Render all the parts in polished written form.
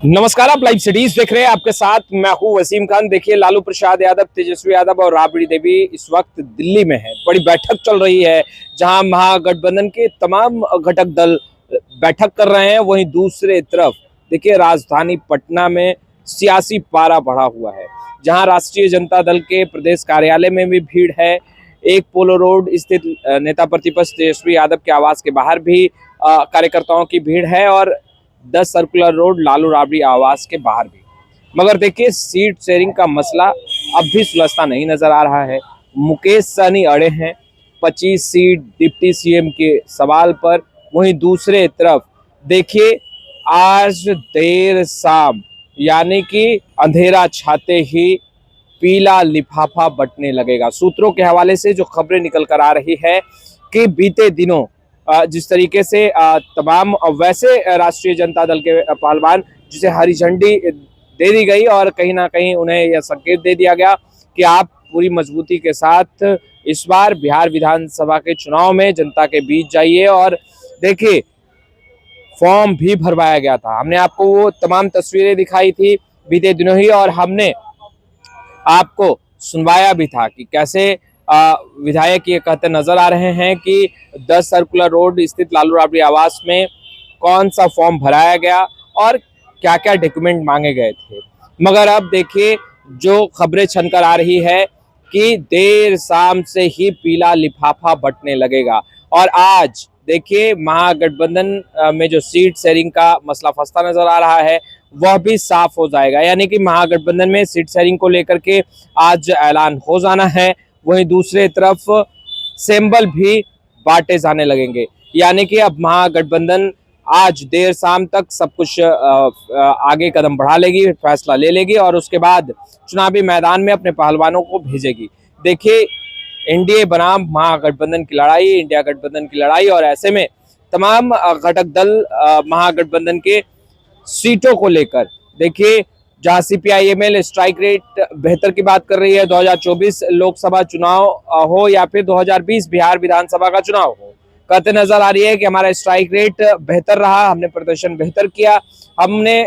नमस्कार, आप live cities देख रहे हैं। आपके साथ मैं हूं वसीम खान। देखिए, लालू प्रसाद यादव, तेजस्वी यादव और राबड़ी देवी इस वक्त दिल्ली में है। बड़ी बैठक चल रही है जहां महागठबंधन के तमाम घटक दल बैठक कर रहे हैं। वहीं दूसरे तरफ देखिए, राजधानी पटना में सियासी पारा बढ़ा हुआ है, जहां राष्ट्रीय जनता दल के प्रदेश कार्यालय में भी भीड़ है। एक पोलो रोड स्थित नेता प्रतिपक्ष तेजस्वी यादव के आवास के बाहर भी कार्यकर्ताओं की भीड़ है और 10 सर्कुलर रोड लालू राबड़ी आवास के बाहर भी। मगर देखिए, सीट शेयरिंग का मसला अब भी सुलझता नहीं नजर आ रहा है। मुकेश सहनी अड़े हैं 25 सीट डिप्टी सीएम के सवाल पर। वहीं दूसरे तरफ देखिए, आज देर शाम यानी कि अंधेरा छाते ही पीला लिफाफा बंटने लगेगा। सूत्रों के हवाले से जो खबरें निकल कर आ रही है कि बीते दिनों जिस तरीके से तमाम वैसे राष्ट्रीय जनता दल के पहलवान जिसे हरी झंडी दे दी गई और कहीं ना कहीं उन्हें यह संकेत दे दिया गया कि आप पूरी मजबूती के साथ इस बार बिहार विधानसभा के चुनाव में जनता के बीच जाइए। और देखिए, फॉर्म भी भरवाया गया था। हमने आपको वो तमाम तस्वीरें दिखाई थी बीते दिनों ही, और हमने आपको सुनवाया भी था कि कैसे विधायक ये कहते नजर आ रहे हैं कि 10 सर्कुलर रोड स्थित लालू राबड़ी आवास में कौन सा फॉर्म भराया गया और क्या क्या डॉक्यूमेंट मांगे गए थे। मगर अब देखिए, जो खबरें छनकर आ रही है कि देर शाम से ही पीला लिफाफा बंटने लगेगा। और आज देखिए, महागठबंधन में जो सीट शेयरिंग का मसला फंसता नजर आ रहा है वह भी साफ हो जाएगा। यानी कि महागठबंधन में सीट शेयरिंग को लेकर के आज ऐलान हो जाना है। वहीं दूसरे तरफ सिंबल भी बांटे जाने लगेंगे। यानी कि अब महागठबंधन आज देर शाम तक सब कुछ आगे कदम बढ़ा लेगी, फैसला ले लेगी और उसके बाद चुनावी मैदान में अपने पहलवानों को भेजेगी। देखिए, एनडीए बनाम महागठबंधन की लड़ाई, इंडिया गठबंधन की लड़ाई, और ऐसे में तमाम घटक दल महागठबंधन के सीटों को लेकर देखिए, जहां सीपीआईएमएल स्ट्राइक रेट बेहतर की बात कर रही है, 2024 लोकसभा चुनाव हो या फिर 2020 बिहार विधानसभा का चुनाव हो, कहते नजर आ रही है कि हमारा स्ट्राइक रेट बेहतर रहा, हमने प्रदर्शन बेहतर किया, हमने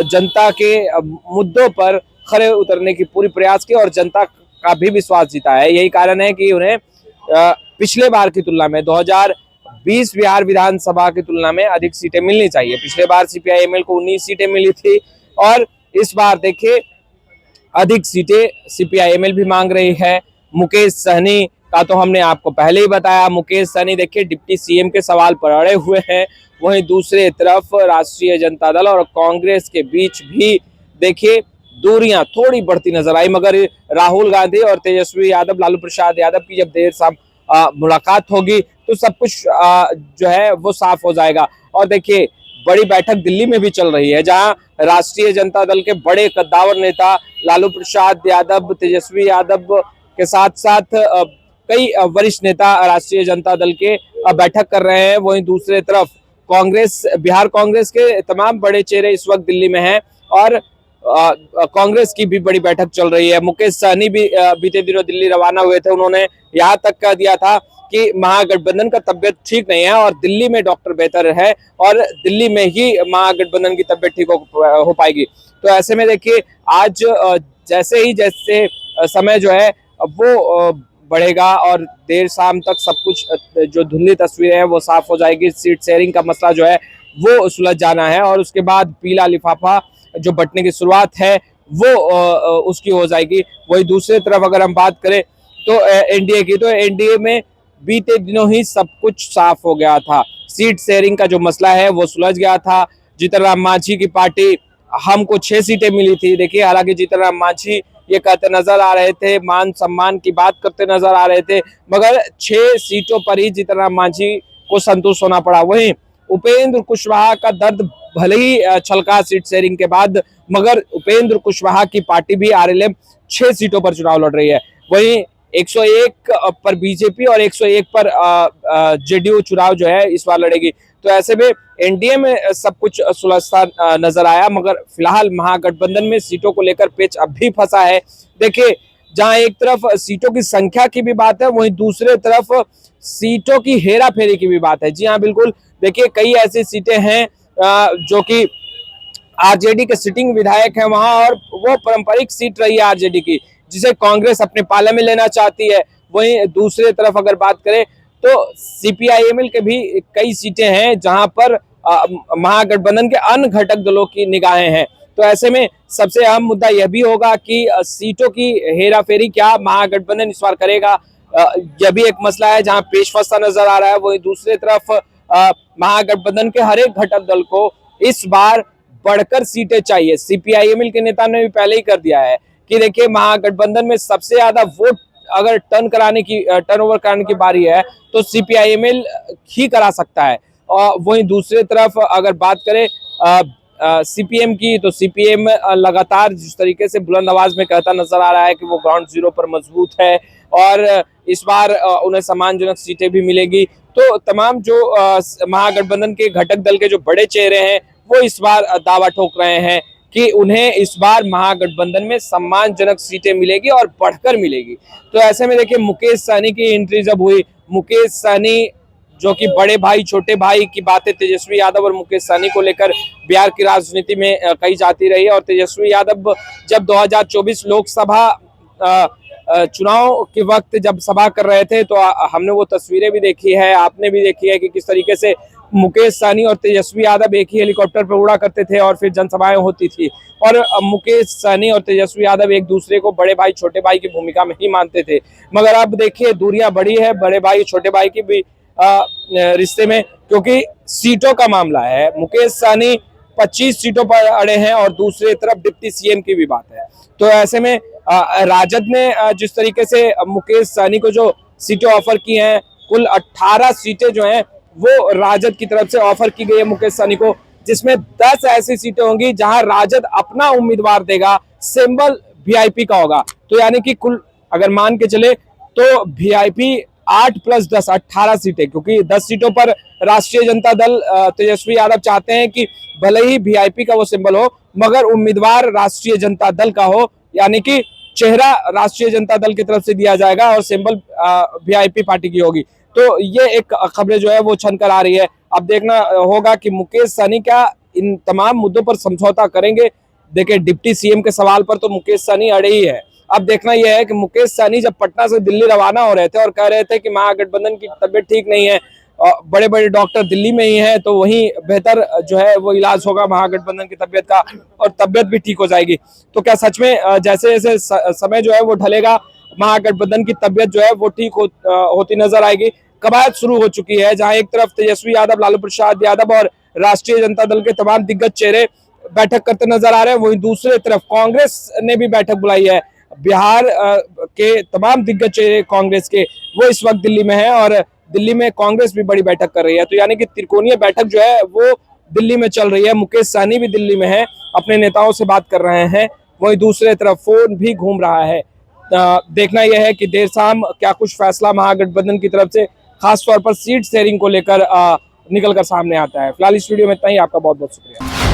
जनता के मुद्दों पर खरे उतरने की पूरी प्रयास की और जनता का भी विश्वास जीता है। यही कारण है कि उन्हें पिछले बार की तुलना में 2020 बिहार विधानसभा की तुलना में अधिक सीटें मिलनी चाहिए। पिछले बार सीपीआईएमएल को 19 सीटें मिली थी और इस बार देखिए, अधिक सीटें सीपीआईएमएल भी मांग रही है। मुकेश सहनी का तो हमने आपको पहले ही बताया। मुकेश सहनी देखिए, डिप्टी सीएम के सवाल पर अड़े हुए हैं। वहीं दूसरे तरफ राष्ट्रीय जनता दल और कांग्रेस के बीच भी देखिए, दूरियां थोड़ी बढ़ती नजर आई। मगर राहुल गांधी और तेजस्वी यादव, लालू प्रसाद यादव की जब देर शाम मुलाकात होगी तो सब कुछ जो है वो साफ हो जाएगा। और देखिए, बड़ी बैठक दिल्ली में भी चल रही है, जहां राष्ट्रीय जनता दल के बड़े कद्दावर नेता लालू प्रसाद यादव, तेजस्वी यादव के साथ साथ कई वरिष्ठ नेता राष्ट्रीय जनता दल के बैठक कर रहे हैं। वहीं दूसरे तरफ कांग्रेस, बिहार कांग्रेस के तमाम बड़े चेहरे इस वक्त दिल्ली में हैं और कांग्रेस की भी बड़ी बैठक चल रही है। मुकेश सहनी भी बीते दिनों दिल्ली रवाना हुए थे। उन्होंने यहाँ तक कह दिया था कि महागठबंधन का तबियत ठीक नहीं है और दिल्ली में डॉक्टर बेहतर है और दिल्ली में ही महागठबंधन की तबियत ठीक हो पाएगी। तो ऐसे में देखिए, आज जैसे समय जो है वो बढ़ेगा और देर शाम तक सब कुछ जो धुंधली तस्वीरें हैं वो साफ हो जाएगी। सीट शेयरिंग का मसला जो है वो सुलझ जाना है और उसके बाद पीला लिफाफा जो बंटने की शुरुआत है वो उसकी हो जाएगी। वही दूसरी तरफ अगर हम बात करें तो एनडीए की, तो एनडीए में बीते दिनों ही सब कुछ साफ हो गया था। सीट शेयरिंग का जो मसला है वो सुलझ गया था। जीतन राम मांझी की पार्टी, हमको 6 सीटें मिली थी। देखिए, हालांकि जीतन राम मांझी ये कहते नजर आ रहे थे, मान सम्मान की बात करते नजर आ रहे थे, मगर 6 सीटों पर ही जीतन राम मांझी को संतुष्ट होना पड़ा। वहीं उपेंद्र कुशवाहा का दर्द भले ही छलका सीट शेयरिंग के बाद, मगर उपेंद्र कुशवाहा की पार्टी भी आरएलएम 6 सीटों पर चुनाव लड़ रही है। वहीं 101 पर बीजेपी और 101 पर जेडीयू चुनाव जो है इस बार लड़ेगी। तो ऐसे में एनडीए में सब कुछ सुलझता नजर आया, मगर फिलहाल महागठबंधन में सीटों को लेकर पेच अब भी फंसा है। देखिए, जहां एक तरफ सीटों की संख्या की भी बात है, वहीं दूसरे तरफ सीटों की हेरा फेरी की भी बात है। जी हाँ, बिल्कुल। देखिए, कई ऐसी सीटें हैं जो कि आरजेडी के सिटिंग विधायक हैं वहां, और वो पारंपरिक सीट रही है आरजेडी की, जिसे कांग्रेस अपने पाले में लेना चाहती है। वहीं दूसरी तरफ अगर बात करें तो सीपीआईएमएल के भी कई सीटें हैं जहां पर महागठबंधन के अन्य घटक दलों की निगाहें हैं। तो ऐसे में सबसे अहम मुद्दा यह भी होगा कि सीटों की हेराफेरी क्या महागठबंधन इस बार करेगा, यह भी एक मसला है जहां पेश फंसा नजर आ रहा है। वहीं दूसरी तरफ महागठबंधन के हर एक घटक दल को इस बार बढ़कर सीटें चाहिए। सीपीआईएमएल के नेता ने भी पहले ही कर दिया है कि देखिए, महागठबंधन में सबसे ज्यादा वोट अगर टर्न ओवर कराने की बारी है तो सीपीआईएमएल ही करा सकता है। और वहीं दूसरी तरफ अगर बात करें सीपीएम की, तो सीपीएम लगातार जिस तरीके से बुलंद आवाज में कहता नजर आ रहा है कि वो ग्राउंड जीरो पर मजबूत है और इस बार उन्हें सम्मानजनक सीटें भी मिलेगी। तो तमाम जो महागठबंधन के घटक दल के जो बड़े चेहरे हैं वो इस बार दावा ठोक रहे हैं कि उन्हें इस बार महागठबंधन में सम्मानजनक सीटें मिलेगी और बढ़कर मिलेगी। तो ऐसे में देखिए, मुकेश सहनी की एंट्री जब हुई, मुकेश सहनी जो कि बड़े भाई छोटे भाई की बातें तेजस्वी यादव और मुकेश सहनी को लेकर बिहार की राजनीति में कही जाती रही है। और तेजस्वी यादव जब 2024 लोकसभा चुनाव के वक्त जब सभा कर रहे थे तो हमने वो तस्वीरें भी देखी है, आपने भी देखी है कि किस तरीके से मुकेश सहनी और तेजस्वी यादव एक ही हेलीकॉप्टर पर उड़ा करते थे और फिर जनसभाएं होती थी। और मुकेश सहनी और तेजस्वी यादव एक दूसरे को बड़े भाई छोटे भाई की भूमिका में ही मानते थे। मगर अब देखिए, दूरियां बढ़ी है बड़े भाई छोटे भाई की भी रिश्ते में, क्योंकि सीटों का मामला है। मुकेश सहनी 25 सीटों पर अड़े हैं और दूसरी तरफ डिप्टी सीएम की भी बात है। तो ऐसे में राजद ने जिस तरीके से मुकेश सहनी को जो सीटें ऑफर की हैं, कुल 18 सीटें जो हैं वो राजद की तरफ से ऑफर की गई है मुकेश सहनी को, जिसमें 10 ऐसी सीटें होंगी जहां राजद अपना उम्मीदवार देगा, सिंबल वीआईपी का होगा। तो यानी कि कुल अगर मान के चले तो वीआईपी 8 + 10 18 सीटें, क्योंकि 10 सीटों पर राष्ट्रीय जनता दल तेजस्वी यादव चाहते हैं कि भले ही वीआईपी का वो सिंबल हो मगर उम्मीदवार राष्ट्रीय जनता दल का हो, यानी कि चेहरा राष्ट्रीय जनता दल की तरफ से दिया जाएगा और सिंबल वीआईपी पार्टी की होगी। तो ये एक खबरें जो है वो छन कर आ रही है। अब देखना होगा कि मुकेश सहनी क्या इन तमाम मुद्दों पर समझौता करेंगे। देखिए, डिप्टी सीएम के सवाल पर तो मुकेश सहनी अड़े ही है। अब देखना यह है कि मुकेश सहनी जब पटना से दिल्ली रवाना हो रहे थे और कह रहे थे कि महागठबंधन की तबीयत ठीक नहीं है, बड़े बड़े डॉक्टर दिल्ली में ही हैं, तो वहीं बेहतर जो है वो इलाज होगा महागठबंधन की तबीयत का और तबीयत भी ठीक हो जाएगी। तो क्या सच में जैसे जैसे समय जो है वो ढलेगा महागठबंधन की तबीयत जो है वो ठीक होती नजर आएगी। कवायद शुरू हो चुकी है, जहां एक तरफ तेजस्वी यादव, लालू प्रसाद यादव और राष्ट्रीय जनता दल के तमाम दिग्गज चेहरे बैठक करते नजर आ रहे हैं, वहीं दूसरी तरफ कांग्रेस ने भी बैठक बुलाई है। बिहार के तमाम दिग्गज चेहरे कांग्रेस के वो इस वक्त दिल्ली में है और दिल्ली में कांग्रेस भी बड़ी बैठक कर रही है। तो यानी कि त्रिकोणीय बैठक जो है वो दिल्ली में चल रही है। मुकेश सहनी भी दिल्ली में है, अपने नेताओं से बात कर रहे हैं, वहीं दूसरे तरफ फोन भी घूम रहा है। देखना यह है कि देर शाम क्या कुछ फैसला महागठबंधन की तरफ से खासतौर पर सीट शेयरिंग को लेकर निकल कर सामने आता है। फिलहाल इस वीडियो में इतना ही। आपका बहुत बहुत शुक्रिया।